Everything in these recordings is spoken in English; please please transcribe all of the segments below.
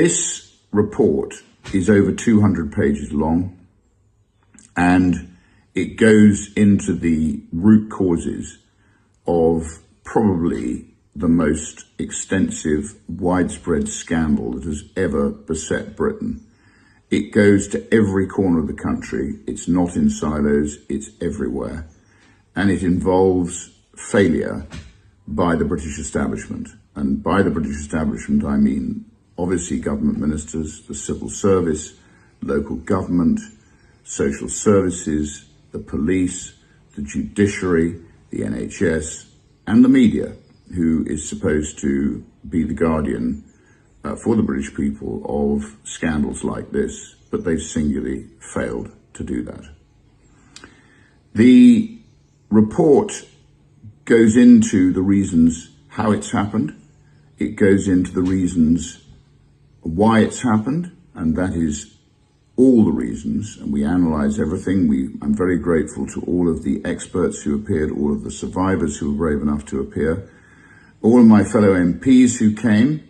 This report is over 200 pages long, and it goes into the root causes of probably the most extensive, widespread scandal that has ever beset Britain. It goes to every corner of the country. It's not in silos, it's everywhere. And it involves failure by the British establishment. And by the British establishment, I mean obviously government ministers, the civil service, local government, social services, the police, the judiciary, the NHS, and the media, who is supposed to be the guardian for the British people of scandals like this, but they've singularly failed to do that. The report goes into the reasons how it's happened. It goes into the reasons why it's happened, and that is all the reasons, and we analyze everything. I'm very grateful to all of the experts who appeared, all of the survivors who were brave enough to appear, all of my fellow MPs who came,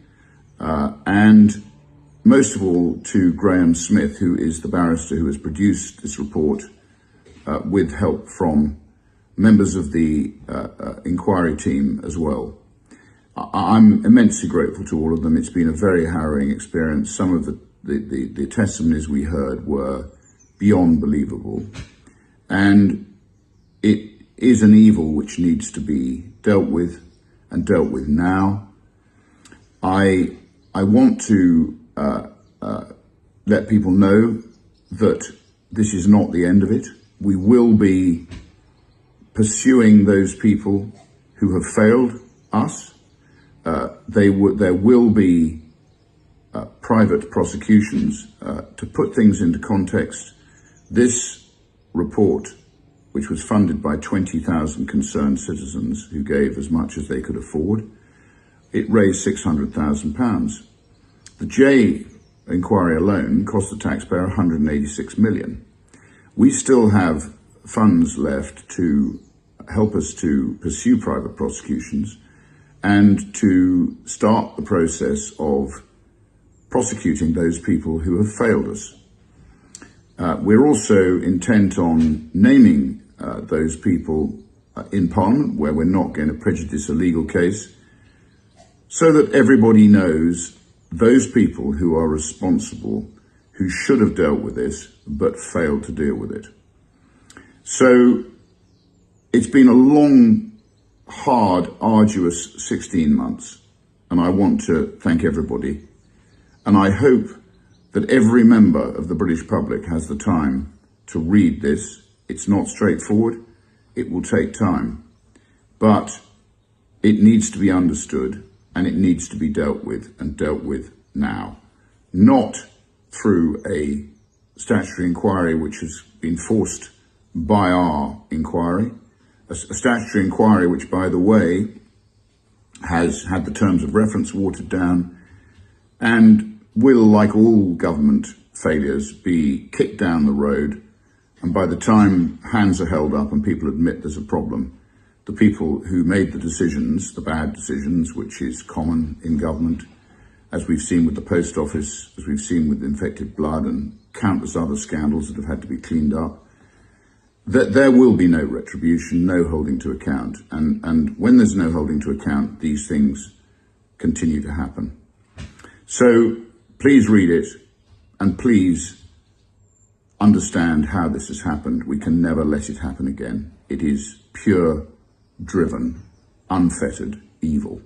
and most of all to Graham Smith, who is the barrister who has produced this report with help from members of the inquiry team as well. I'm immensely grateful to all of them. It's been a very harrowing experience. Some of the testimonies we heard were beyond believable. And it is an evil which needs to be dealt with, and dealt with now. I want to let people know that this is not the end of it. We will be pursuing those people who have failed us. There will be private prosecutions. To put things into context, this report, which was funded by 20,000 concerned citizens who gave as much as they could afford, it raised £600,000. The J inquiry alone cost the taxpayer 186 million. We still have funds left to help us to pursue private prosecutions and to start the process of prosecuting those people who have failed us. We're also intent on naming those people in Parliament, where we're not going to prejudice a legal case, so that everybody knows those people who are responsible, who should have dealt with this, but failed to deal with it. So it's been a long, hard, arduous 16 months, and I want to thank everybody. And I hope that every member of the British public has the time to read this. It's not straightforward. It will take time, but it needs to be understood, and it needs to be dealt with, and dealt with now. Not through a statutory inquiry which has been forced by our inquiry, a statutory inquiry which, by the way, has had the terms of reference watered down and will, like all government failures, be kicked down the road. And by the time hands are held up and people admit there's a problem, the people who made the decisions, the bad decisions, which is common in government, as we've seen with the post office, as we've seen with infected blood and countless other scandals that have had to be cleaned up, that there will be no retribution, no holding to account. And when there's no holding to account, these things continue to happen. So please read it, and please understand how this has happened. We can never let it happen again. It is pure, driven, unfettered evil.